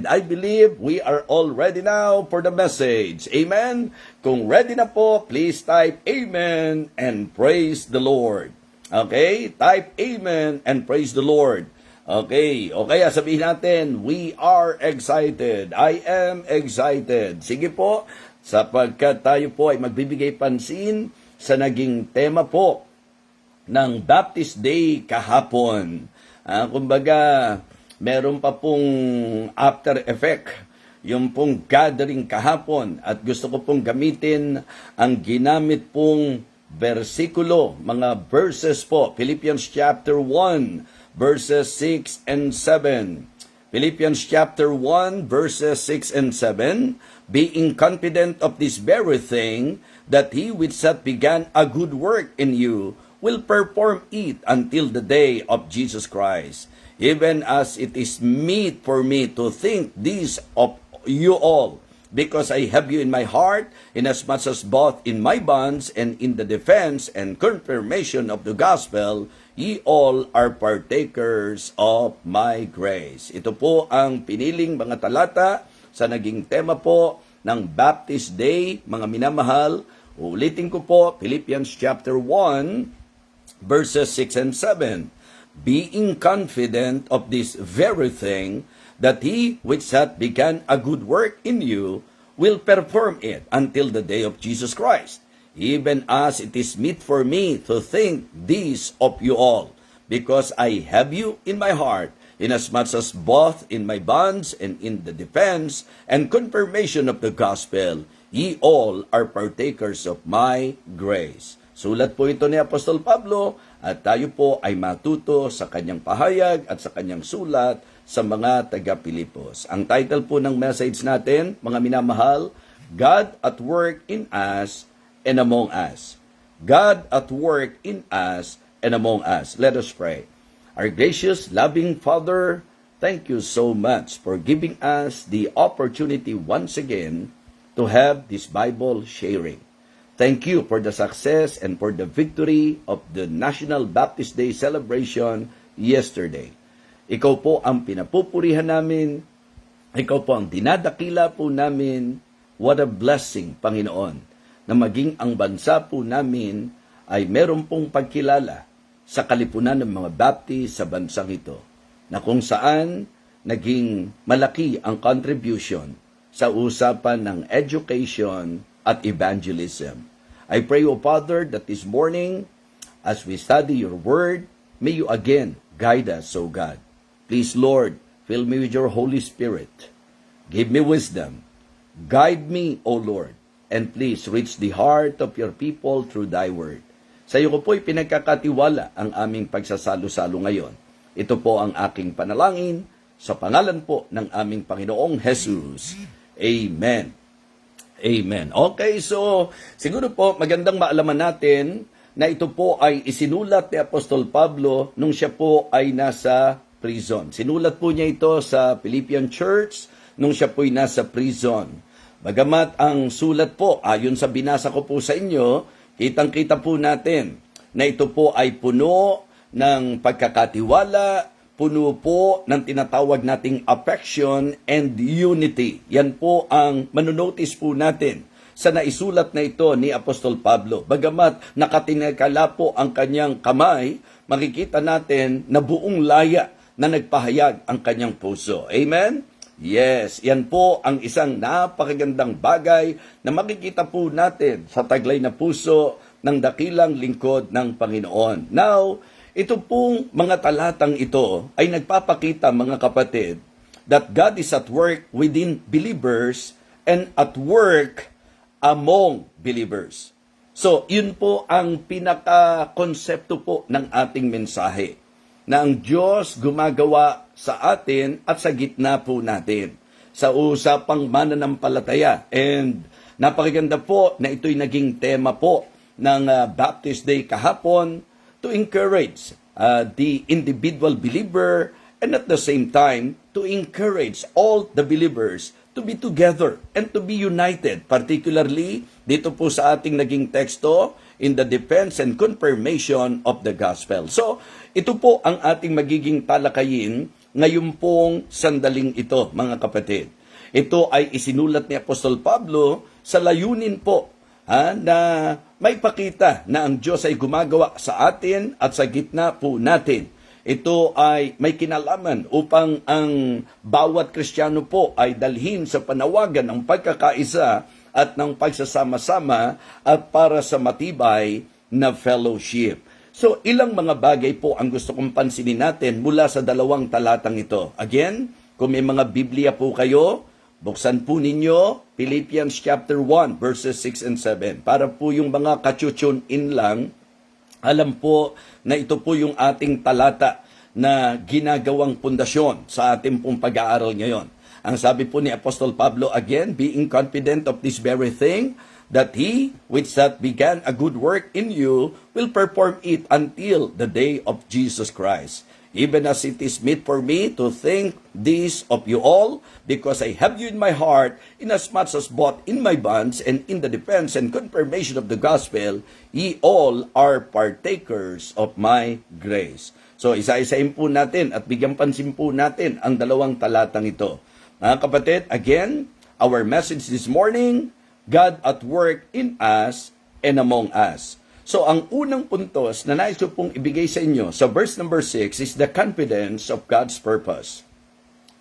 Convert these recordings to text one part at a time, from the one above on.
I believe we are all ready now for the message. Amen? Kung ready na po, please type Amen and praise the Lord. Okay? Type Amen and praise the Lord. Okay. O kaya sabihin natin, we are excited. I am excited. Sige po, sapagkat tayo po ay magbibigay pansin sa naging tema po ng Baptist Day kahapon. Kumbaga, meron pa pong after effect, yung pong gathering kahapon, at gusto ko pong gamitin ang ginamit pong versikulo, mga verses po, Philippians chapter 1, verses 6 and 7. Philippians chapter 1, verses 6 and 7, being confident of this very thing, that he which hath began a good work in you will perform it until the day of Jesus Christ. Even as it is meet for me to think this of you all, because I have you in my heart, inasmuch as both in my bonds and in the defense and confirmation of the gospel, ye all are partakers of my grace. Ito po ang piniling mga talata sa naging tema po ng Baptist Day, mga minamahal. Ulitin ko po, Philippians chapter 1, verses 6 and 7. Being confident of this very thing, that he which hath begun a good work in you will perform it until the day of Jesus Christ. Even as it is meet for me to think this of you all, because I have you in my heart, inasmuch as both in my bonds and in the defense and confirmation of the gospel, ye all are partakers of my grace. Sulat po ito ni Apostol Pablo, at tayo po ay matuto sa kanyang pahayag at sa kanyang sulat sa mga taga-Pilipos. Ang title po ng message natin, mga minamahal, God at work in us and among us. God at work in us and among us. Let us pray. Our gracious, loving Father, thank you so much for giving us the opportunity once again to have this Bible sharing. Thank you for the success and for the victory of the National Baptist Day celebration yesterday. Ikaw po ang pinapupurihan namin. Ikaw po ang dinadakila po namin. What a blessing, Panginoon, na maging ang bansa po namin ay meron pong pagkilala sa kalipunan ng mga Baptist sa bansang ito, na kung saan naging malaki ang contribution sa usapan ng education at evangelism. I pray, O Father, that this morning, as we study your word, may you again guide us, O God. Please, Lord, fill me with your Holy Spirit. Give me wisdom. Guide me, O Lord, and please reach the heart of your people through thy word. Sa iyo ko po'y pinagkakatiwala ang aming pagsasalo-salo ngayon. Ito po ang aking panalangin sa pangalan po ng aming Panginoong Jesus. Amen. Amen. Okay, so siguro po magandang maalaman natin na ito po ay isinulat ni Apostol Pablo nung siya po ay nasa prison. Sinulat po niya ito sa Philippian Church nung siya po ay nasa prison. Bagamat ang sulat po, ayon sa binasa ko po sa inyo, kitang-kita po natin na ito po ay puno ng pagkakatiwala, puno po ng tinatawag nating affection and unity. Yan po ang manonotice po natin sa naisulat na ito ni Apostol Pablo. Bagamat nakatinakala po ang kanyang kamay, makikita natin na buong laya na nagpahayag ang kanyang puso. Amen? Yes, yan po ang isang napakagandang bagay na makikita po natin sa taglay na puso ng dakilang lingkod ng Panginoon. Now, ito pong mga talatang ito ay nagpapakita, mga kapatid, that God is at work within believers and at work among believers. So, yun po ang pinaka-konsepto po ng ating mensahe, na ang Diyos gumagawa sa atin at sa gitna po natin, sa usapang mananampalataya. And napakaganda po na ito'y naging tema po ng Baptist Day kahapon, to encourage the individual believer and at the same time to encourage all the believers to be together and to be united, particularly dito po sa ating naging teksto in the defense and confirmation of the gospel. So, ito po ang ating magiging talakayin ngayon pong sandaling ito, mga kapatid. Ito ay isinulat ni Apostol Pablo sa layunin po na may pakita na ang Diyos ay gumagawa sa atin at sa gitna po natin. Ito ay may kinalaman upang ang bawat Kristiyano po ay dalhin sa panawagan ng pagkakaisa at ng pagsasama-sama at para sa matibay na fellowship. So, ilang mga bagay po ang gusto kong pansinin natin mula sa dalawang talatang ito. Again, kung may mga Biblia po kayo, buksan po ninyo Philippians chapter 1 verses 6 and 7. Para po yung mga ka-tune in lang, alam po na ito po yung ating talata na ginagawang pundasyon sa ating pong pag-aaral ngayon. Ang sabi po ni Apostol Pablo again, being confident of this very thing, that he which hath began a good work in you will perform it until the day of Jesus Christ. Even as it is meet for me to think this of you all, because I have you in my heart, inasmuch as both in my bonds and in the defense and confirmation of the gospel, ye all are partakers of my grace. So, isa-isahin po natin at bigyan pansin po natin ang dalawang talatang ito. Mga kapatid, again, our message this morning, God at work in us and among us. So, ang unang puntos na nais ko pong ibigay sa inyo sa verse number 6 is the confidence of God's purpose.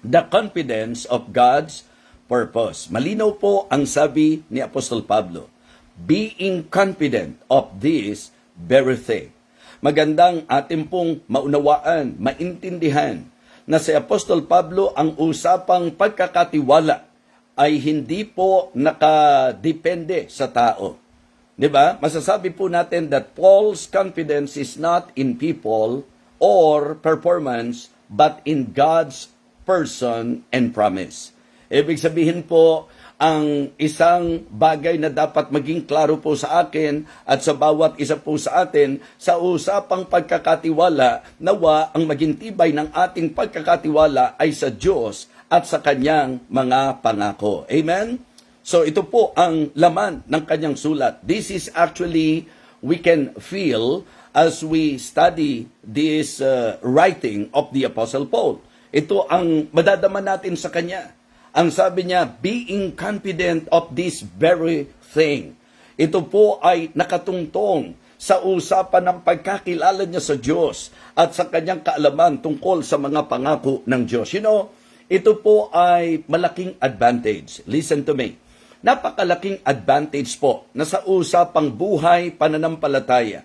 The confidence of God's purpose. Malinaw po ang sabi ni Apostol Pablo, being confident of this very thing. Magandang atin pong maunawaan, maintindihan na si Apostol Pablo ang usapang pagkakatiwala ay hindi po nakadepende sa tao. 'Di ba? Masasabi po natin that Paul's confidence is not in people or performance but in God's person and promise. Ibig sabihin po, ang isang bagay na dapat maging klaro po sa akin at sa bawat isa po sa atin sa usapang pagkakatiwala, nawa ang maging tibay ng ating pagkakatiwala ay sa Diyos at sa kanyang mga pangako. Amen? So ito po ang laman ng kanyang sulat. This is actually, we can feel as we study this writing of the Apostle Paul. Ito ang madadama natin sa kanya. Ang sabi niya, being confident of this very thing. Ito po ay nakatungtong sa usapan ng pagkakilala niya sa Diyos at sa kanyang kaalaman tungkol sa mga pangako ng Diyos. You know, ito po ay malaking advantage. Listen to me. Napakalaking advantage po na sa usapang buhay pananampalataya,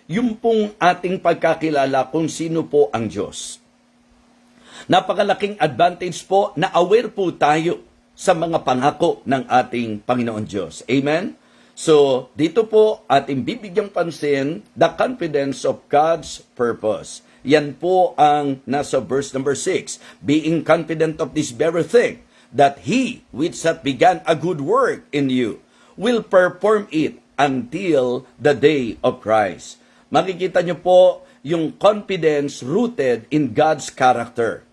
yung pong ating pagkakilala kung sino po ang Diyos. Napakalaking advantage po na aware po tayo sa mga pangako ng ating Panginoon Diyos. Amen? So, dito po ating bibigyang pansin the confidence of God's purpose. Yan po ang nasa verse number 6. Being confident of this very thing, that he which hath begun a good work in you will perform it until the day of Christ. Makikita nyo po yung confidence rooted in God's character.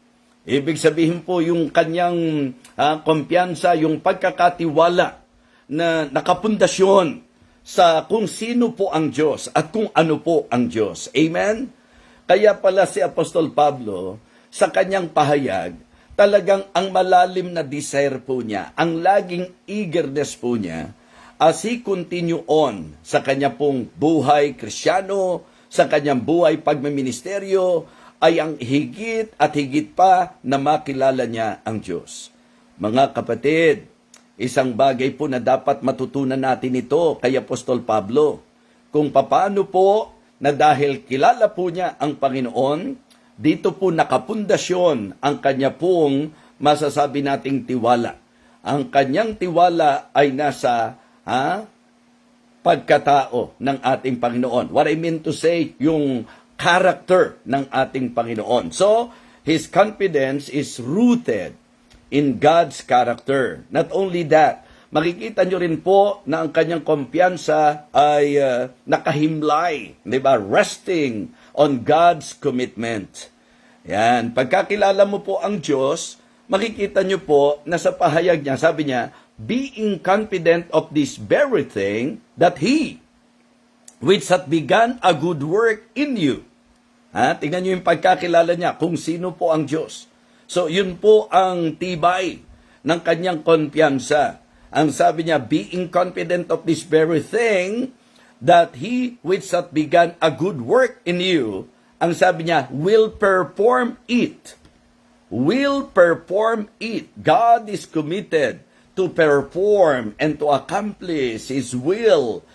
Ibig sabihin po yung kanyang kumpiyansa, yung pagkakatiwala na nakapundasyon sa kung sino po ang Diyos at kung ano po ang Diyos. Amen? Kaya pala si Apostol Pablo, sa kanyang pahayag, talagang ang malalim na desire po niya, ang laging eagerness po niya, as he continue on sa kanya pong buhay Kristiyano, sa kanyang buhay pagmiministeryo, ay ang higit at higit pa na makilala niya ang Diyos. Mga kapatid, isang bagay po na dapat matutunan natin ito kay Apostol Pablo, kung paano po na dahil kilala po niya ang Panginoon, dito po nakapundasyon ang kanya pong masasabi nating tiwala. Ang kanyang tiwala ay nasa pagkatao ng ating Panginoon. What I mean to say, yung character ng ating Panginoon. So, his confidence is rooted in God's character. Not only that, makikita nyo rin po na ang kanyang kumpiyansa ay nakahimlay, di ba? Resting on God's commitment. Yan. Pagkakilala mo po ang Diyos, makikita nyo po na sa pahayag niya, sabi niya, being confident of this very thing, that He which hath begun a good work in you. Tingnan nyo yung pagkakilala niya kung sino po ang Diyos. So yun po ang tibay ng kanyang kumpiyansa. Ang sabi niya, being confident of this very thing, that he which hath begun a good work in you, ang sabi niya, will perform it. Will perform it. God is committed to perform and to accomplish His will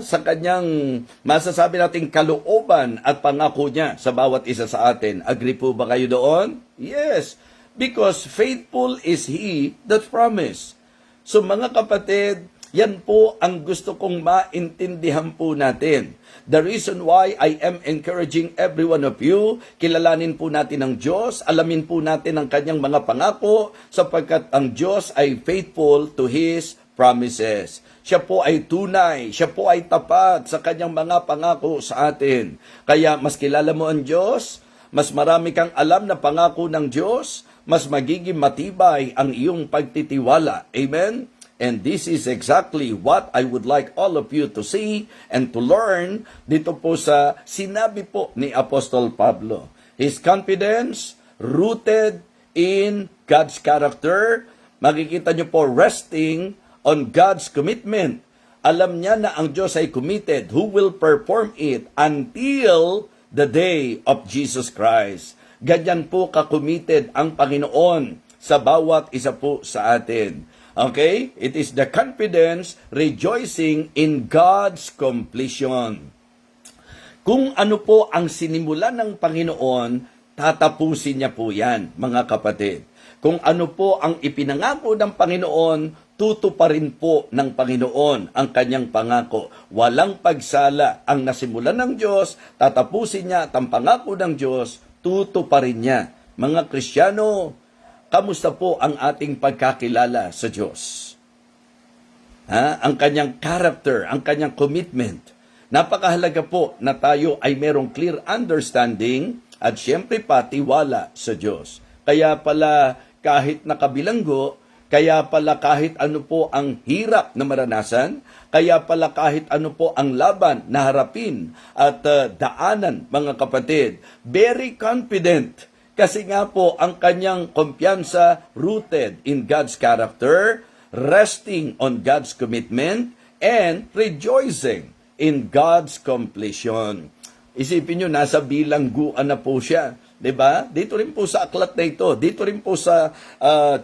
sa kanyang masasabi nating kalooban at pangako niya sa bawat isa sa atin. Agree po ba kayo doon? Yes, because faithful is He that promised. So mga kapatid, yan po ang gusto kong maintindihan po natin. The reason why I am encouraging every one of you, kilalanin po natin ang Diyos, alamin po natin ang kanyang mga pangako, sapagkat ang Diyos ay faithful to His promises. Siya po ay tunay, siya po ay tapat sa kanyang mga pangako sa atin. Kaya mas kilala mo ang Diyos, mas marami kang alam na pangako ng Diyos, mas magiging matibay ang iyong pagtitiwala. Amen? And this is exactly what I would like all of you to see and to learn dito po sa sinabi po ni Apostol Pablo. His confidence rooted in God's character. Makikita nyo po resting on God's commitment. Alam niya na ang Diyos ay committed who will perform it until the day of Jesus Christ. Ganyan po ka-committed ang Panginoon sa bawat isa po sa atin. Okay? It is the confidence rejoicing in God's completion. Kung ano po ang sinimulan ng Panginoon, tatapusin niya po yan, mga kapatid. Kung ano po ang ipinangako ng Panginoon, tutuparin po ng Panginoon ang kanyang pangako. Walang pagsala. Ang nasimulan ng Diyos, tatapusin niya at ang pangako ng Diyos, tutuparin niya. Mga Kristiyano, kamusta po ang ating pagkakilala sa Diyos? Ang kanyang character, ang kanyang commitment. Napakahalaga po na tayo ay merong clear understanding at siyempre pa tiwala sa Diyos. Kaya pala kahit nakabilanggo, kaya pala kahit ano po ang hirap na maranasan, kaya pala kahit ano po ang laban na harapin at daanan, mga kapatid, very confident. Kasi nga po, ang kanyang kumpiyansa rooted in God's character, resting on God's commitment, and rejoicing in God's completion. Isipin nyo, nasa bilangguan na po siya. Diba? Dito rin po sa aklat na ito, dito rin po sa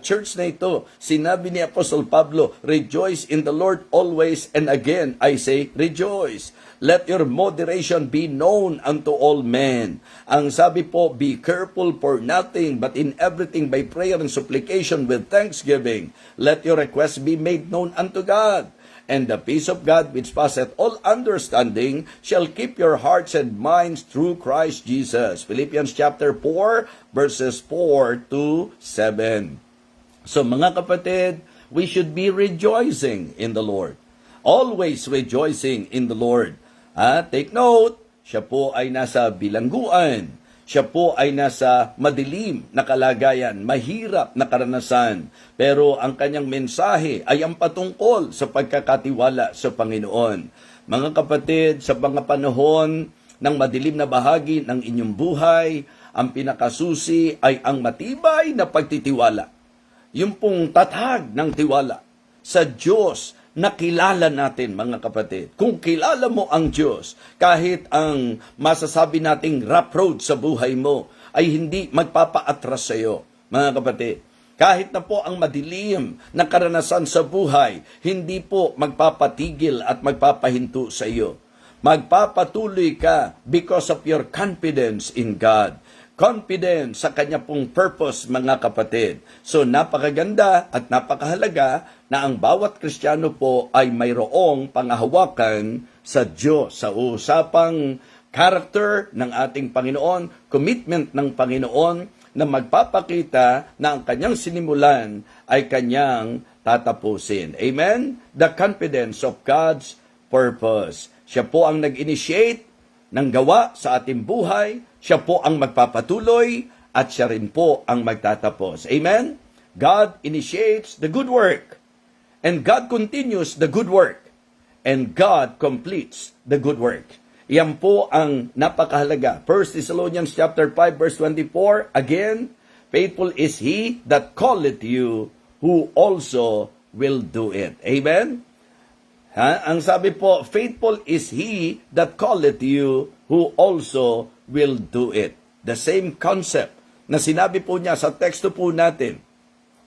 church na ito, sinabi ni Apostle Pablo, rejoice in the Lord always, and again, I say, rejoice. Let your moderation be known unto all men. Ang sabi po, be careful for nothing, but in everything by prayer and supplication with thanksgiving. Let your requests be made known unto God. And the peace of God, which passeth all understanding, shall keep your hearts and minds through Christ Jesus. Philippians chapter 4, verses 4 to 7. So mga kapatid, we should be rejoicing in the Lord. Always rejoicing in the Lord. Take note, siya po ay nasa bilangguan. Siya po ay nasa madilim na kalagayan, mahirap na karanasan. Pero ang kanyang mensahe ay ang patungkol sa pagkakatiwala sa Panginoon. Mga kapatid, sa mga panahon ng madilim na bahagi ng inyong buhay, ang pinakasusi ay ang matibay na pagtitiwala. Yung pong tatag ng tiwala sa Diyos na kilala natin, mga kapatid. Kung kilala mo ang Diyos, kahit ang masasabi nating rough road sa buhay mo ay hindi magpapaatras sa iyo, mga kapatid. Kahit na po ang madilim na karanasan sa buhay, hindi po magpapatigil at magpapahinto sa iyo. Magpapatuloy ka because of your confidence in God. Confidence sa kanya pong purpose, mga kapatid. So napakaganda at napakahalaga na ang bawat Kristiyano po ay mayroong pangahawakan sa Diyos, sa usapang character ng ating Panginoon, commitment ng Panginoon na magpapakita na ang kanyang sinimulan ay kanyang tatapusin. Amen? The confidence of God's purpose. Siya po ang nag-initiate ng gawa sa ating buhay, siya po ang magpapatuloy, at siya rin po ang magtatapos. Amen? God initiates the good work, and God continues the good work, and God completes the good work. Yan po ang napakahalaga. 1 Thessalonians chapter 5 verse 24, again, Faithful is he that calleth you, who also will do it. Amen? Ang sabi po, faithful is he that calleth you, who also will do it. The same concept na sinabi po niya sa teksto po natin,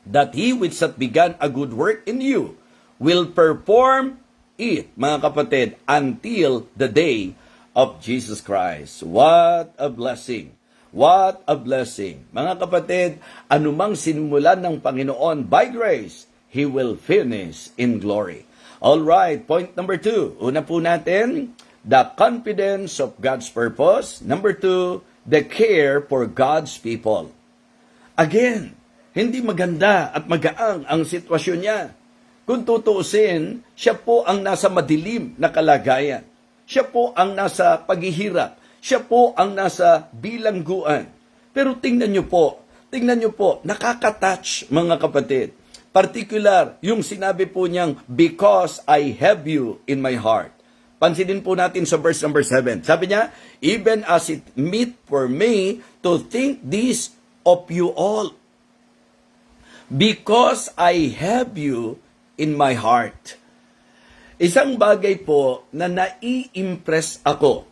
that he which hath begun a good work in you will perform it, mga kapatid, until the day of Jesus Christ. What a blessing! What a blessing! Mga kapatid, anumang sinimulan ng Panginoon by grace, He will finish in glory. All right, point number 2. Una po natin, the confidence of God's purpose. Number 2, the care for God's people. Again, hindi maganda at magaang ang sitwasyon niya. Kung tutuusin, siya po ang nasa madilim na kalagayan. Siya po ang nasa paghihirap. Siya po ang nasa bilangguan. Pero tingnan niyo po, nakaka-touch mga kapatid. Particular, yung sinabi po niyang, because I have you in my heart. Pansinin po natin sa verse number 7. Sabi niya, even as it meet for me to think this of you all. Because I have you in my heart. Isang bagay po na nai-impress ako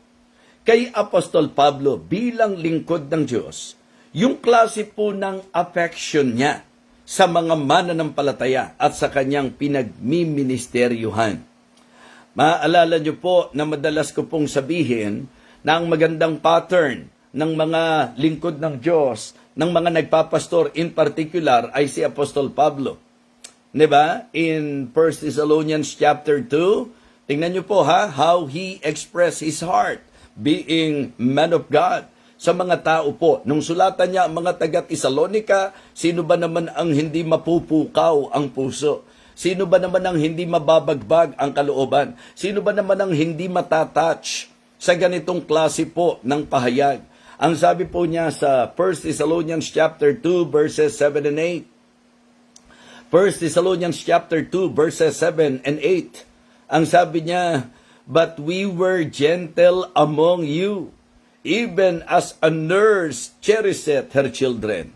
kay Apostol Pablo bilang lingkod ng Diyos, yung klase po ng affection niya sa mga mananampalataya at sa kanyang pinagmiministeryuhan. Maaalala niyo po na madalas ko pong sabihin na ang magandang pattern ng mga lingkod ng Diyos, ng mga nagpapastor in particular, ay si Apostol Pablo. Diba? In 1 Thessalonians chapter 2, tingnan niyo po how he expressed his heart being man of God sa mga tao po. Nung sulatan niya ang mga taga-Tesalonica, sino ba naman ang hindi mapupukaw ang puso? Sino ba naman ang hindi mababagbag ang kalooban? Sino ba naman ang hindi matatouch sa ganitong klase po ng pahayag? Ang sabi po niya sa 1 Thessalonians chapter 2 verses 7 and 8. 1 Thessalonians chapter 2 verses 7 and 8. Ang sabi niya, but we were gentle among you, even as a nurse cherisheth her children.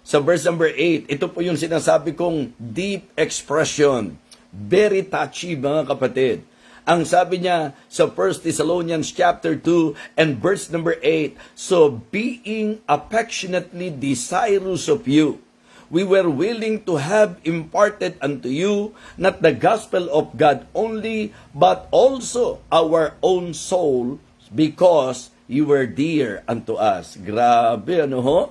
Sa verse number 8, ito po yung sinasabi kong deep expression. Very touchy, mga kapatid. Ang sabi niya sa 1 Thessalonians chapter 2 and verse number 8, so being affectionately desirous of you, we were willing to have imparted unto you not the gospel of God only, but also our own soul, because you were dear unto us. Grabe, ano ho?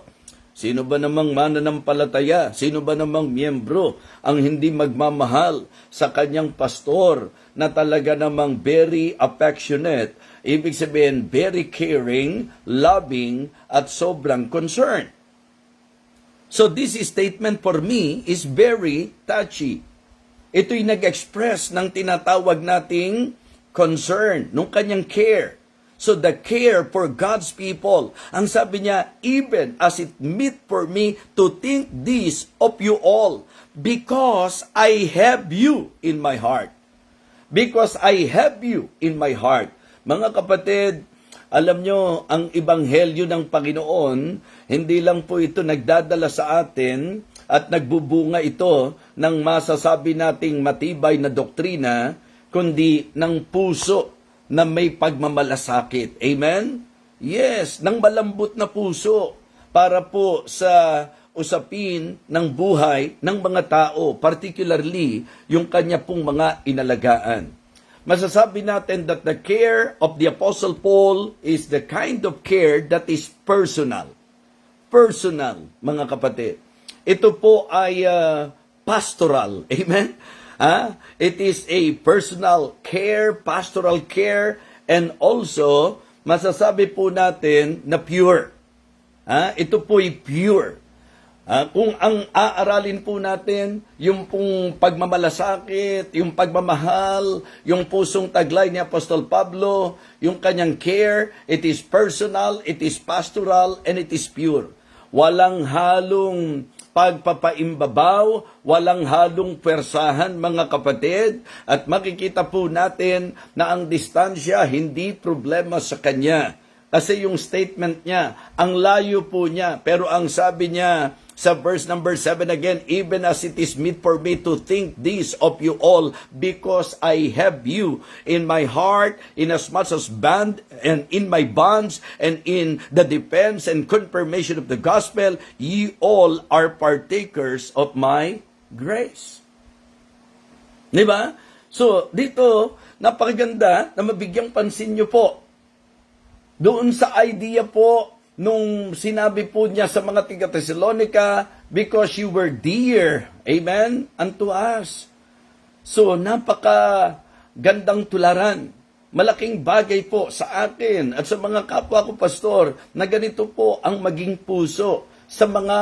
Sino ba namang mananampalataya? Sino ba namang miyembro ang hindi magmamahal sa kanyang pastor na talaga namang very affectionate, ibig sabihin very caring, loving, at sobrang concerned? So this statement for me is very touchy. Ito'y nag-express ng tinatawag nating concern, nung kanyang care. So the care for God's people. Ang sabi niya, even as it meet for me to think this of you all, because I have you in my heart. Because I have you in my heart. Mga kapatid, alam nyo, ang ebanghelyo ng Panginoon, hindi lang po ito nagdadala sa atin at nagbubunga ito ng masasabi nating matibay na doktrina, kundi ng puso na may pagmamalasakit. Amen? Yes, ng malambot na puso para po sa usapin ng buhay ng mga tao, particularly yung kanya pong mga inalagaan. Masasabi natin that the care of the Apostle Paul is the kind of care that is personal. Personal, mga kapatid. Ito po ay pastoral. Amen? It is a personal care, pastoral care, and also, masasabi po natin na pure. Ito po ay pure. Kung ang aaralin po natin, yung pong pagmamalasakit, yung pagmamahal, yung pusong taglay ni Apostol Pablo, yung kanyang care, it is personal, it is pastoral, and it is pure. Walang halong pagpapaimbabaw, walang halong pwersahan, mga kapatid, at makikita po natin na ang distansya hindi problema sa kanya. Kasi yung statement niya, ang layo po niya, pero ang sabi niya, Sa verse number 7 again, even as it is meet for me to think this of you all, because I have you in my heart, inasmuch as band and in my bonds, and in the defense and confirmation of the gospel, ye all are partakers of my grace. Di ba? So, dito, napakaganda na mabigyang pansin nyo po. Doon sa idea po, nung sinabi po niya sa mga taga-Thessalonica, because you were dear, amen, unto us. So, napaka gandang tularan. Malaking bagay po sa akin at sa mga kapwa ko pastor na ganito po ang maging puso sa mga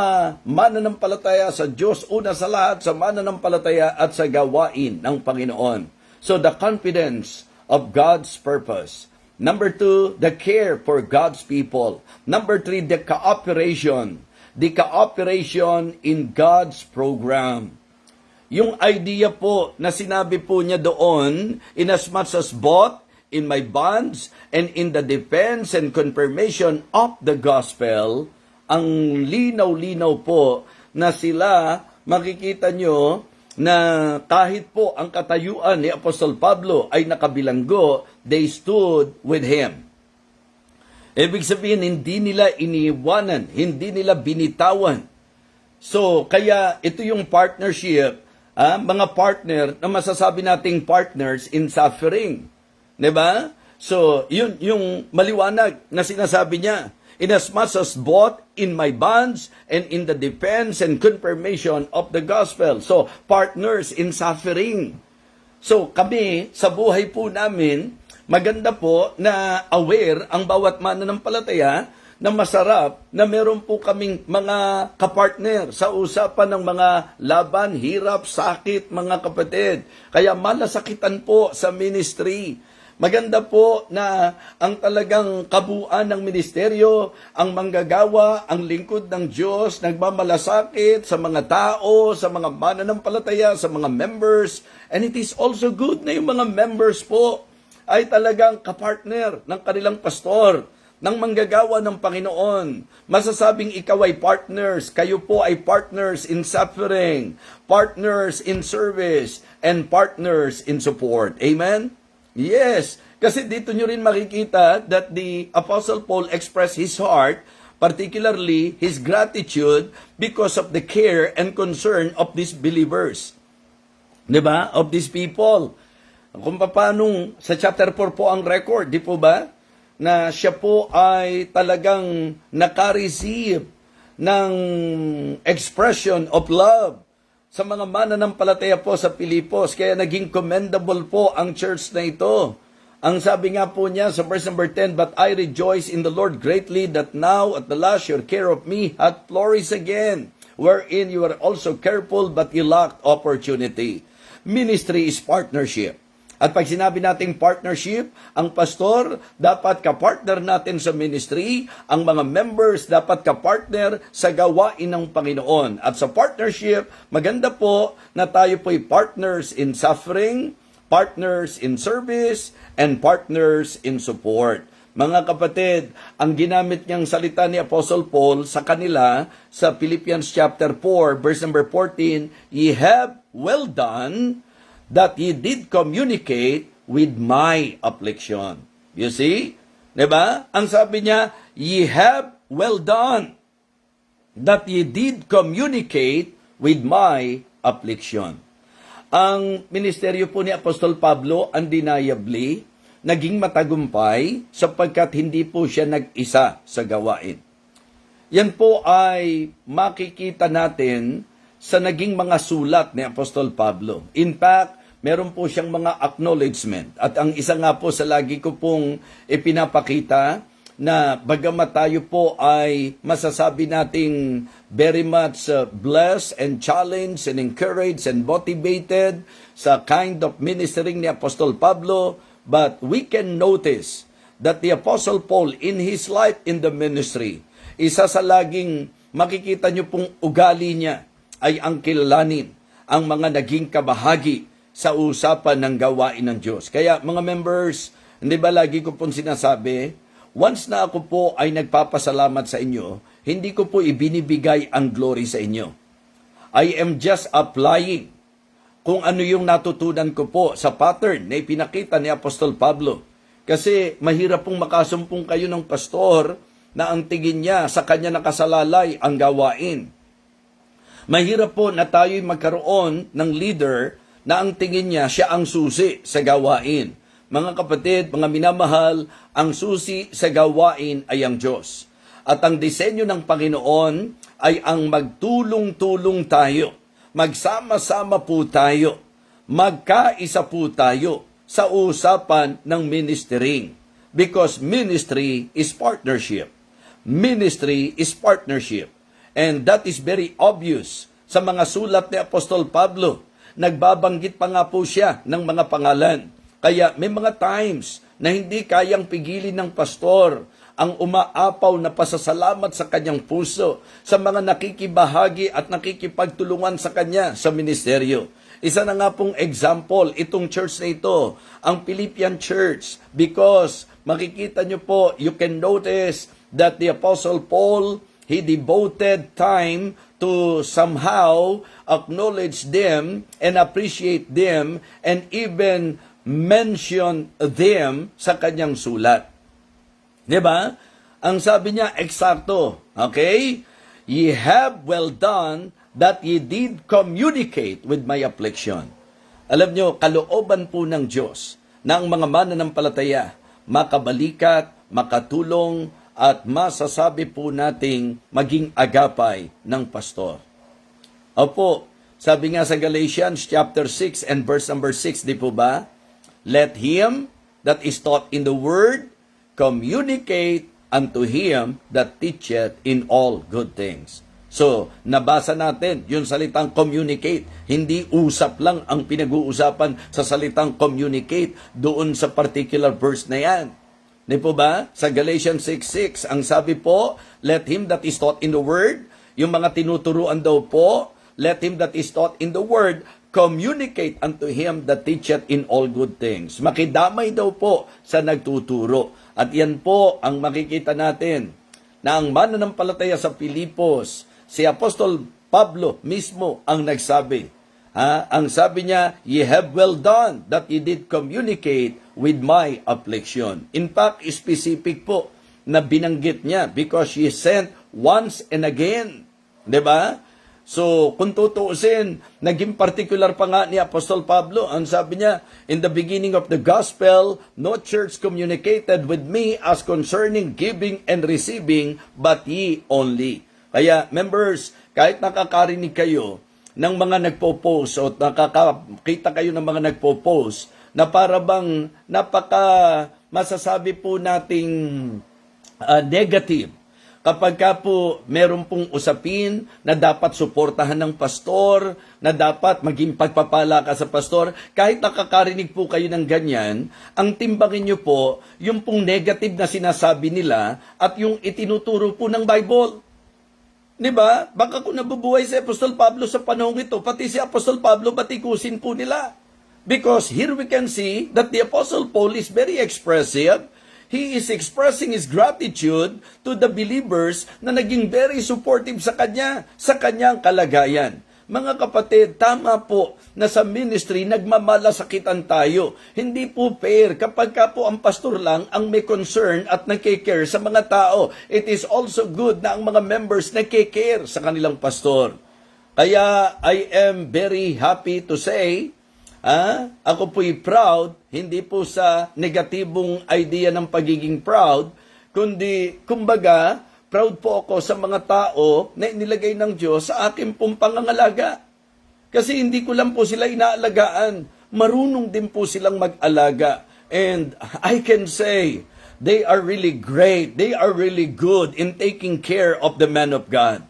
mananampalataya sa Diyos, una sa lahat sa mananampalataya at sa gawain ng Panginoon. So, the confidence of God's purpose. Number 2, the care for God's people. Number 3, the cooperation. The cooperation in God's program. Yung idea po na sinabi po niya doon, inasmuch as both in my bonds and in the defense and confirmation of the gospel, ang linaw-linaw po na sila, makikita nyo, na kahit po ang katayuan ni Apostol Pablo ay nakabilanggo, they stood with him. Ibig sabihin, hindi nila iniiwanan, hindi nila binitawan. So, kaya ito yung partnership, mga partner na masasabi nating partners in suffering. Diba? So, yun yung maliwanag na sinasabi niya. Inasmuch as both in my bonds and in the defense and confirmation of the gospel. So, partners in suffering. So, kami, sa buhay po namin, maganda po na aware ang bawat mananampalataya na masarap na meron po kaming mga kapartner sa usapan ng mga laban, hirap, sakit, mga kapatid. Kaya malasakitan po sa ministry. Maganda po na ang talagang kabuuan ng ministeryo, ang manggagawa, ang lingkod ng Diyos, nagmamalasakit sa mga tao, sa mga mananampalataya, sa mga members. And it is also good na yung mga members po ay talagang kapartner ng kanilang pastor, ng manggagawa ng Panginoon. Masasabing ikaw ay partners, kayo po ay partners in suffering, partners in service, and partners in support. Amen? Yes, kasi dito nyo rin makikita that the Apostle Paul expressed his heart, particularly his gratitude because of the care and concern of these believers. Diba? Of these people. Kung paano sa chapter 4 po ang record, di po ba? Na siya po ay talagang naka-receive ng expression of love sa mga mananampalataya po sa Pilipos. Kaya naging commendable po ang church na ito. Ang sabi nga po niya sa verse number 10, but I rejoice in the Lord greatly that now at the last your care of me hath flourished again, wherein you are also careful but you lacked opportunity. Ministry is partnership. At pag sinabi nating partnership, ang pastor dapat kapartner natin sa ministry, ang mga members dapat kapartner sa gawain ng Panginoon. At sa partnership, maganda po na tayo po'y partners in suffering, partners in service, and partners in support. Mga kapatid, ang ginamit niyang salita ni Apostle Paul sa kanila sa Philippians chapter 4, verse number 14, ye have well done, that ye did communicate with my affliction. You see? Diba? Ang sabi niya, ye have well done, that ye did communicate with my affliction. Ang ministeryo po ni Apostol Pablo, undeniably, naging matagumpay sapagkat hindi po siya nag-isa sa gawain. Yan po ay makikita natin sa naging mga sulat ni Apostol Pablo. In fact, meron po siyang mga acknowledgement. At ang isa nga po sa lagi ko pong ipinapakita na bagamat tayo po ay masasabi nating very much blessed and challenged and encouraged and motivated sa kind of ministering ni Apostol Pablo, but we can notice that the Apostle Paul in his life in the ministry, isa sa laging makikita nyo pong ugali niya ay ang kilalanin ang mga naging kabahagi sa usapan ng gawain ng Diyos. Kaya mga members, hindi ba lagi ko pong sinasabi, once na ako po ay nagpapasalamat sa inyo, hindi ko po ibinibigay ang glory sa inyo. I am just applying kung ano yung natutunan ko po sa pattern na ipinakita ni Apostol Pablo. Kasi mahirap pong makasumpong kayo ng pastor na ang tingin niya sa kanya nakasalalay ang gawain. Mahirap po na tayo'y magkaroon ng leader na ang tingin niya siya ang susi sa gawain. Mga kapatid, mga minamahal, ang susi sa gawain ay ang Diyos. At ang disenyo ng Panginoon ay ang magtulong-tulong tayo. Magsama-sama po tayo. Magkaisa po tayo sa usapan ng ministering. Because ministry is partnership. Ministry is partnership. And that is very obvious sa mga sulat ni Apostol Pablo. Nagbabanggit pa nga po siya ng mga pangalan. Kaya may mga times na hindi kayang pigilin ng pastor ang umaapaw na pasasalamat sa kanyang puso sa mga nakikibahagi at nakikipagtulungan sa kanya sa ministeryo. Isa na nga pong example, itong church na ito, ang Philippian Church, because makikita nyo po, you can notice that the Apostle Paul, he devoted time to somehow acknowledge them and appreciate them and even mention them sa kanyang sulat. Diba? Ang sabi niya, eksakto. Okay? Ye have well done that ye did communicate with my affliction. Alam niyo, kalooban po ng Diyos na ang mga mananampalataya makabalikat, makatulong, at masasabi po nating maging agapay ng pastor. Opo, sabi nga sa Galatians chapter 6 and verse number 6, di po ba? Let him that is taught in the word communicate unto him that teacheth in all good things. So, nabasa natin yung salitang communicate. Hindi usap lang ang pinag-uusapan sa salitang communicate doon sa particular verse na yan. Di po ba? Sa Galatians 6:6, ang sabi po, let him that is taught in the word, yung mga tinuturuan daw po, let him that is taught in the word communicate unto him that teacheth in all good things. Makidamay daw po sa nagtuturo. At yan po ang makikita natin na ang mananampalataya sa Pilipos, si Apostol Pablo mismo ang nagsabi. Ang sabi niya, ye have well done that ye did communicate with my affliction. In fact, specific po na binanggit niya because she sent once and again. Diba? So, kung tutuusin, naging particular pa nga ni Apostol Pablo. Ang sabi niya, in the beginning of the gospel, no church communicated with me as concerning giving and receiving, but ye only. Kaya, members, kahit nakakarinig kayo ng mga nagpo-post o nakakita kayo ng mga nagpo-post na para bang masasabi po nating negative, kapag ka po meron pong usapin na dapat suportahan ng pastor, na dapat maging pagpapala ka sa pastor, kahit nakakarinig po kayo ng ganyan, ang timbangin nyo po, yung pong negative na sinasabi nila at yung itinuturo po ng Bible. Diba? Baka kung nabubuhay si Apostol Pablo sa panahon ito, pati si Apostol Pablo batikusin po nila. Because here we can see that the Apostle Paul is very expressive. He is expressing his gratitude to the believers na naging very supportive sa kanya, sa kanyang kalagayan. Mga kapatid, tama po na sa ministry nagmamalasakitan tayo. Hindi po fair kapag ka po ang pastor lang ang may concern at nagkikare sa mga tao. It is also good na ang mga members nagkikare sa kanilang pastor. Kaya I am very happy to say, ako po'y proud, hindi po sa negatibong idea ng pagiging proud, kundi, kumbaga, proud po ako sa mga tao na inilagay ng Diyos sa akin pong pangangalaga. Kasi hindi ko lang po sila inaalagaan, marunong din po silang mag-alaga. And I can say, they are really great, they are really good in taking care of the man of God.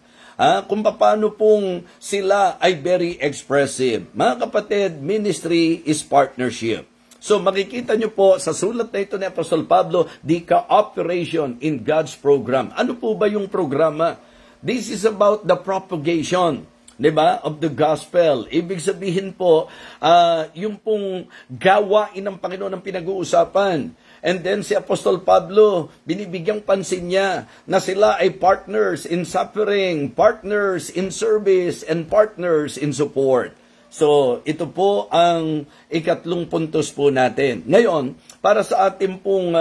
Kung paano pong sila ay very expressive. Mga kapatid, ministry is partnership. So makikita nyo po sa sulat na ito ni Apostol Pablo, the cooperation in God's program. Ano po ba yung programa? This is about the propagation, diba, of the gospel. Ibig sabihin po, yung pong gawain ng Panginoon ang pinag-uusapan. And then si Apostol Pablo, binibigyang pansin niya na sila ay partners in suffering, partners in service, and partners in support. So, ito po ang ikatlong puntos po natin. Ngayon, para sa ating pong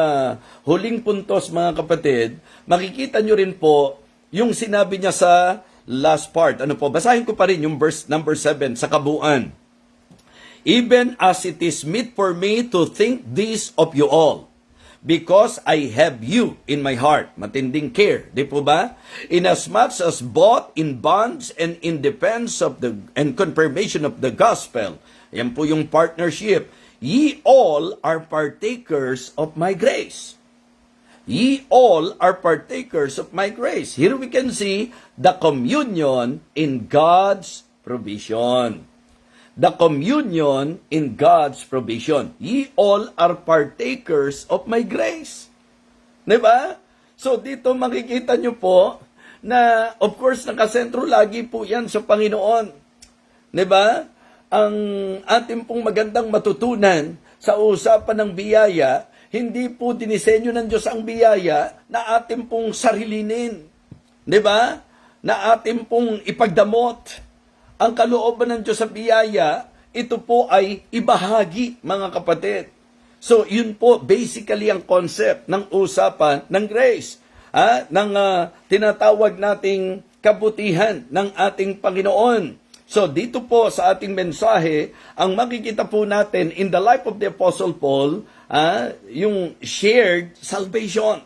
huling puntos mga kapatid, makikita nyo rin po yung sinabi niya sa last part. Ano po? Basahin ko pa rin yung verse number 7 sa kabuuan. Even as it is meet for me to think this of you all, because I have you in my heart. Matinding care, di po ba? Inasmuch as both in bonds and in defense of the and confirmation of the gospel. Yan po yung partnership. Ye all are partakers of my grace. Ye all are partakers of my grace. Here we can see the communion in God's provision. The communion in God's provision. Ye all are partakers of my grace. Diba? So dito makikita nyo po na of course nakasentro lagi po yan sa Panginoon. Diba? Ang ating pong magandang matutunan sa usapan ng biyaya, hindi po dinisenyo ng Diyos ang biyaya na ating pong sarilinin. Diba? Na ating pong ipagdamot. Ang kalooban ng Diyos sa biyaya, ito po ay ibahagi, mga kapatid. So, yun po basically ang concept ng usapan ng grace. Ng tinatawag nating kabutihan ng ating Panginoon. So, dito po sa ating mensahe, ang makikita po natin in the life of the Apostle Paul, yung shared salvation.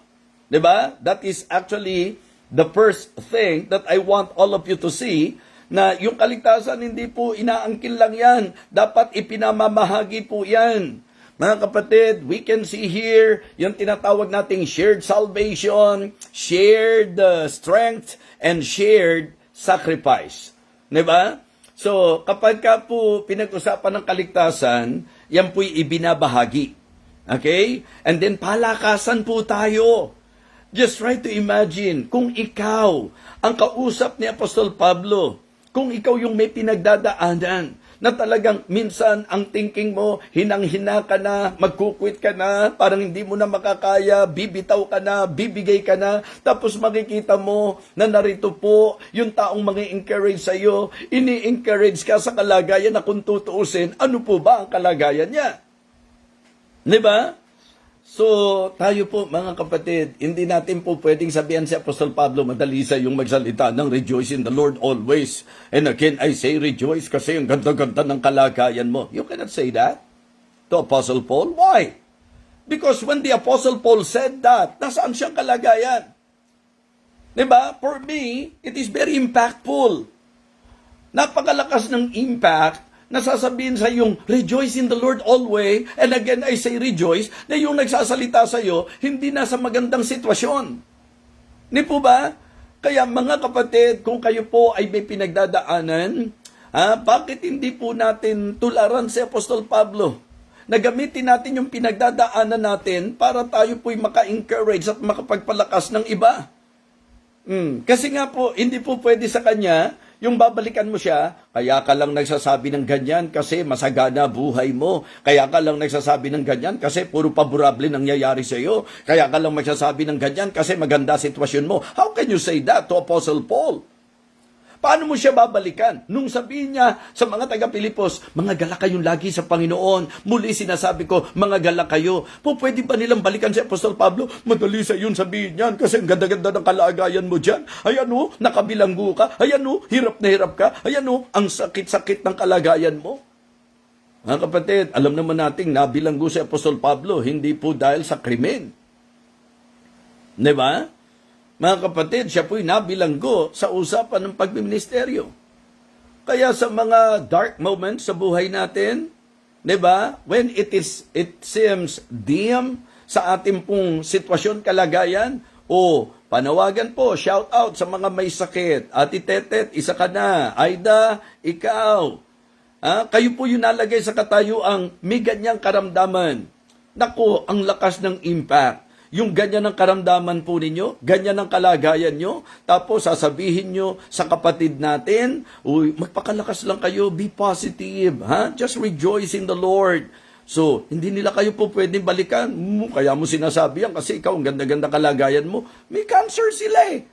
Diba? That is actually the first thing that I want all of you to see, na yung kaligtasan hindi po inaangkin lang yan. Dapat ipinamamahagi po yan. Mga kapatid, we can see here yung tinatawag nating shared salvation, shared strength, and shared sacrifice. Diba? So, kapag ka po pinag-usapan ng kaligtasan, yan po'y ibinabahagi. Okay? And then palakasan po tayo. Just try to imagine kung ikaw ang kausap ni Apostol Pablo, kung ikaw yung may pinagdadaanan, na talagang minsan ang thinking mo, hinang-hina ka na, magkukwit ka na, parang hindi mo na makakaya, bibitaw ka na, bibigay ka na, tapos makikita mo na narito po yung taong mga-encourage sa'yo, ini-encourage ka sa kalagayan na kung tutuusin, ano po ba ang kalagayan niya? Diba? So, tayo po mga kapatid, hindi natin po pwedeng sabihan si Apostol Pablo, madali sa yung magsalita ng rejoice in the Lord always. And again, I say rejoice kasi ang ganda-ganda ng kalagayan mo. You cannot say that to Apostle Paul. Why? Because when the Apostle Paul said that, nasaan siyang kalagayan? Diba? For me, it is very impactful. Napakalakas ng impact nasasabihin sa yung rejoice in the Lord always, and again I say rejoice, na yung nagsasalita sa iyo, hindi nasa magandang sitwasyon. Di po ba? Kaya mga kapatid, kung kayo po ay may pinagdadaanan, bakit hindi po natin tularan si Apostol Pablo? Nagamitin natin yung pinagdadaanan natin para tayo po'y maka-encourage at makapagpalakas ng iba. Kasi nga po, hindi po pwede sa kanya, yung babalikan mo siya, kaya ka lang nagsasabi ng ganyan kasi masagana buhay mo. Kaya ka lang nagsasabi ng ganyan kasi puro paborable nangyayari sa iyo. Kaya ka lang magsasabi ng ganyan kasi maganda sitwasyon mo. How can you say that to Apostle Paul? Paano mo siya babalikan? Nung sabihin niya sa mga taga-Pilipos, mga gala kayong lagi sa Panginoon. Muli sinasabi ko, mga gala kayo. Pwede ba nilang balikan si Apostol Pablo? Madali sa yun sabihin yan kasi ang ganda-ganda ng kalagayan mo dyan. Ayan o, nakabilanggo ka. Ayan o, hirap na hirap ka. Ayan o, ang sakit-sakit ng kalagayan mo. Mga kapatid, alam naman nating nabilanggo si Apostol Pablo, hindi po dahil sa krimen. Diba? Mga kapatid, siya po'y nabilanggo sa usapan ng pagmiministeryo. Kaya sa mga dark moments sa buhay natin, di ba? When it seems dim sa ating pong sitwasyon, kalagayan, panawagan po, shout out sa mga may sakit. Ati Tetet, isa ka na. Aida, ikaw. Kayo po yung nalagay sa katayuang may ganyang karamdaman. Naku, ang lakas ng impact. Yung ganyan ang karamdaman po ninyo, ganyan ang kalagayan nyo, tapos sasabihin nyo sa kapatid natin, magpakalakas lang kayo, be positive, just rejoice in the Lord. So, hindi nila kayo po pwedeng balikan. Kaya mo sinasabi yan kasi ikaw, ang ganda-ganda kalagayan mo. May cancer sila eh.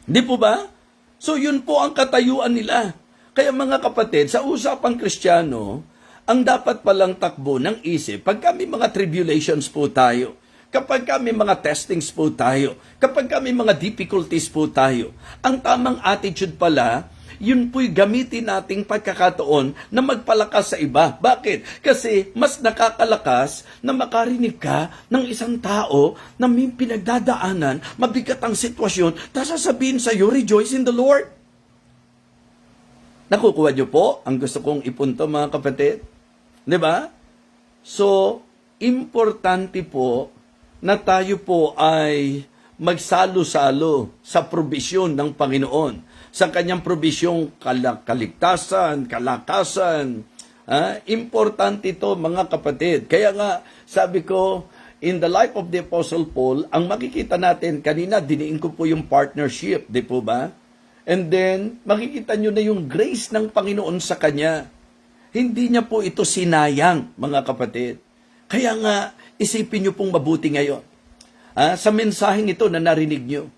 Di po ba? So, yun po ang katayuan nila. Kaya mga kapatid, sa usapang Kristiyano, ang dapat palang takbo ng isip, pag kami mga tribulations po tayo, kapag kami mga testings po tayo, kapag kami mga difficulties po tayo, ang tamang attitude pala, yun po'y gamitin nating pagkakataon na magpalakas sa iba. Bakit? Kasi mas nakakalakas na makarinig ka ng isang tao na may pinagdadaanan, mabigat ang sitwasyon, tapos sasabihin sa iyo, rejoice in the Lord. Nakukuha niyo po ang gusto kong ipunto, mga kapatid? Diba? So, importante po na tayo po ay magsalo-salo sa probisyon ng Panginoon. Sa kanyang probisyong kaligtasan, kalakasan. Importante ito, mga kapatid. Kaya nga, sabi ko, in the life of the Apostle Paul, ang makikita natin, kanina diniin ko po yung partnership, di po ba? And then, makikita nyo na yung grace ng Panginoon sa kanya. Hindi niya po ito sinayang, mga kapatid. Kaya nga, isipin nyo pong mabuti ngayon. Sa mensaheng ito na narinig nyo,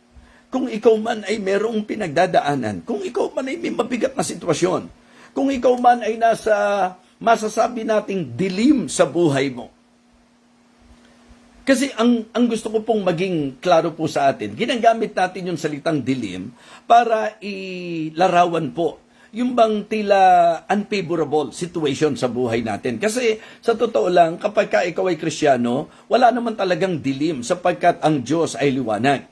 kung ikaw man ay merong pinagdadaanan, kung ikaw man ay may mabigat na sitwasyon, kung ikaw man ay nasa masasabi nating dilim sa buhay mo. Kasi ang gusto ko pong maging klaro po sa atin, ginagamit natin yung salitang dilim para ilarawan po yung bang tila unfavorable situation sa buhay natin. Kasi sa totoo lang, kapag ka ikaw ay Kristiyano, wala naman talagang dilim sapagkat ang Diyos ay liwanag.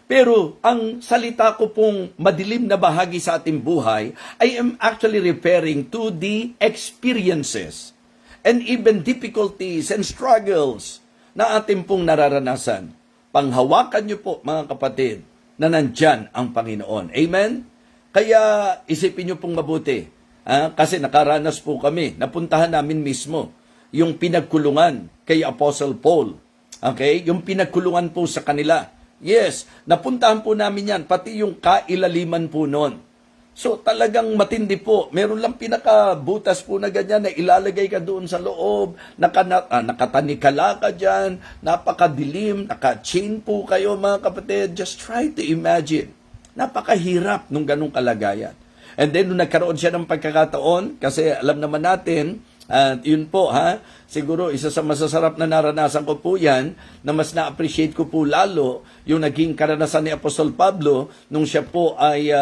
Pero ang salita ko pong madilim na bahagi sa ating buhay, I am actually referring to the experiences and even difficulties and struggles na ating pong nararanasan. Panghawakan niyo po, mga kapatid, na nandyan ang Panginoon. Amen? Kaya isipin niyo pong mabuti. Kasi nakaranas po kami, napuntahan namin mismo yung pinagkulungan kay Apostle Paul. Okay? Yung pinagkulungan po sa kanila. Yes, napuntahan po namin yan, pati yung kailaliman po noon. So talagang matindi po. Meron lang pinakabutas po na ganyan na ilalagay ka doon sa loob, nakatanikala ka dyan, napakadilim, naka-chain po kayo, mga kapatid. Just try to imagine. Napakahirap nung ganong kalagayan. And then nung nagkaroon siya ng pagkakataon, kasi alam naman natin, at yun po siguro isa sa masasarap na naranasan ko po yan, na mas na-appreciate ko po lalo yung naging karanasan ni Apostol Pablo nung siya po ay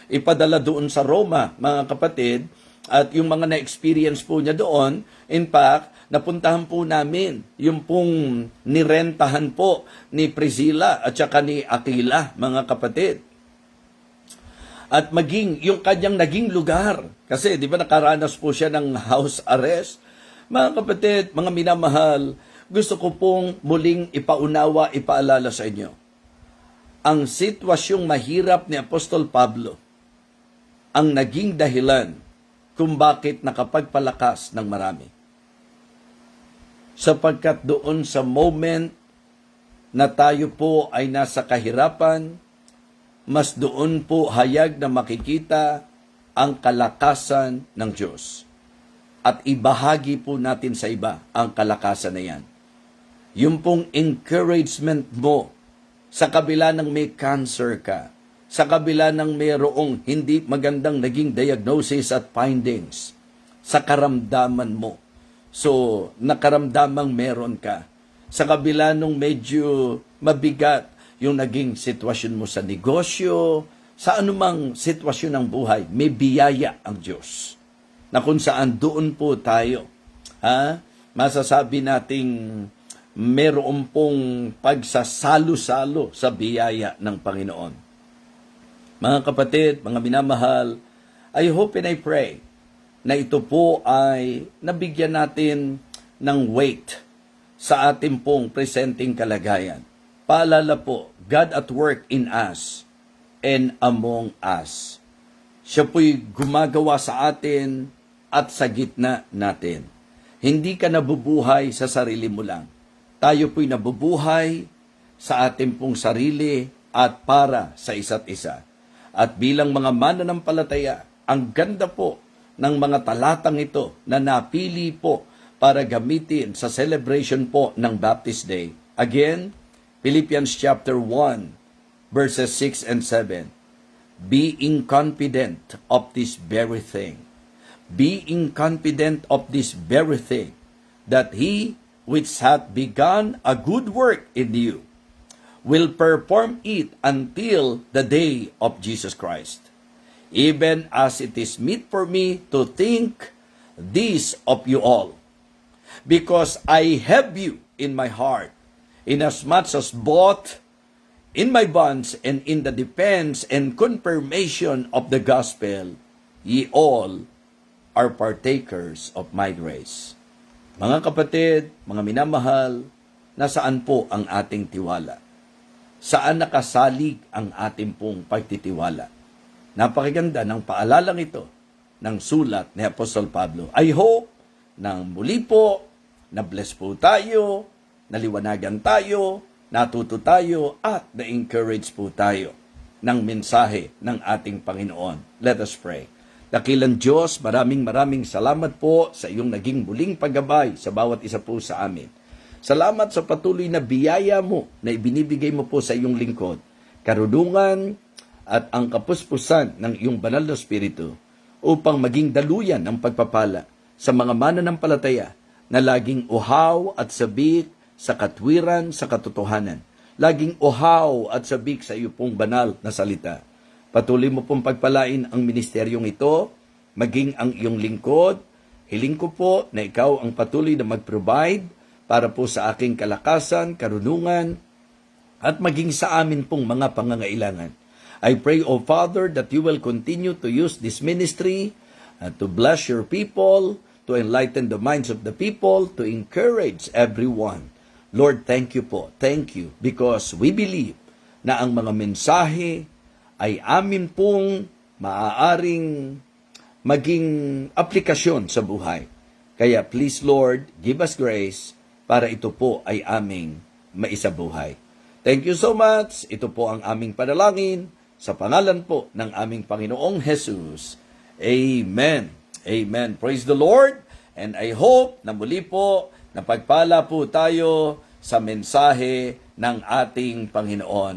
ipadala doon sa Roma, mga kapatid, at yung mga na-experience po niya doon. In fact, napuntahan po namin yung pong nirentahan po ni Priscilla at saka ni Aquila, mga kapatid. At maging yung kanyang naging lugar. Kasi di ba nakaranas po siya ng house arrest. Mga kapatid, mga minamahal, gusto ko pong muling ipaunawa, ipaalala sa inyo. Ang sitwasyong mahirap ni Apostol Pablo ang naging dahilan kung bakit nakapagpalakas ng marami. Sapagkat doon sa moment na tayo po ay nasa kahirapan, mas doon po hayag na makikita ang kalakasan ng Diyos. At ibahagi po natin sa iba ang kalakasan na yan. Yung pong encouragement mo sa kabila ng may cancer ka, sa kabila ng mayroong hindi magandang naging diagnosis at findings, sa karamdaman mo. So, nakaramdamang meron ka. Sa kabila ng medyo mabigat yung naging sitwasyon mo sa negosyo, sa anumang sitwasyon ng buhay, may biyaya ang Diyos. Na kung saan doon po tayo, masasabi nating meron pong pagsasalo-salo sa biyaya ng Panginoon. Mga kapatid, mga minamahal, I hope and I pray na ito po ay nabigyan natin ng weight sa ating pong presenting kalagayan. Paalala po, God at work in us and among us. Siya po'y gumagawa sa atin at sa gitna natin. Hindi ka nabubuhay sa sarili mo lang. Tayo po'y nabubuhay sa ating pong sarili at para sa isa't isa. At bilang mga mananampalataya, ang ganda po ng mga talatang ito na napili po para gamitin sa celebration po ng Baptist Day. Again, Philippians chapter 1, verses 6 and 7. Being confident of this very thing. Being confident of this very thing, that he which hath begun a good work in you will perform it until the day of Jesus Christ. Even as it is meet for me to think this of you all, because I have you in my heart, inasmuch as both in my bonds and in the defense and confirmation of the gospel, ye all are partakers of my grace. Mga kapatid, mga minamahal, nasaan po ang ating tiwala? Saan nakasalig ang ating pong pagtitiwala? Napakaganda ng paalalang ito ng sulat ni Apostol Pablo. I hope na muli po, na-bless po tayo, naliwanagan tayo, natuto tayo, at na-encourage po tayo ng mensahe ng ating Panginoon. Let us pray. Dakilang Diyos, maraming salamat po sa iyong naging muling paggabay sa bawat isa po sa amin. Salamat sa patuloy na biyaya mo na ibinibigay mo po sa iyong lingkod, karunungan at ang kapuspusan ng iyong banal na Espiritu upang maging daluyan ng pagpapala sa mga mananampalataya na laging uhaw at sabik sa katwiran sa katotohanan, laging uhaw at sabik sa iyo pong banal na salita. Patuloy mo pong pagpalain ang ministeryong ito, maging ang iyong lingkod. Hiling ko po na ikaw ang patuloy na mag-provide para po sa aking kalakasan, karunungan, at maging sa amin pong mga pangangailangan. I pray, O Father, that you will continue to use this ministry to bless your people, to enlighten the minds of the people, to encourage everyone. Lord, thank you po. Thank you because we believe na ang mga mensahe ay amin pong maaaring maging aplikasyon sa buhay. Kaya please, Lord, give us grace para ito po ay aming maisabuhay. Thank you so much. Ito po ang aming panalangin sa pangalan po ng aming Panginoong Jesus. Amen. Amen. Praise the Lord. And I hope na muli po napagpala po tayo sa mensahe ng ating Panginoon.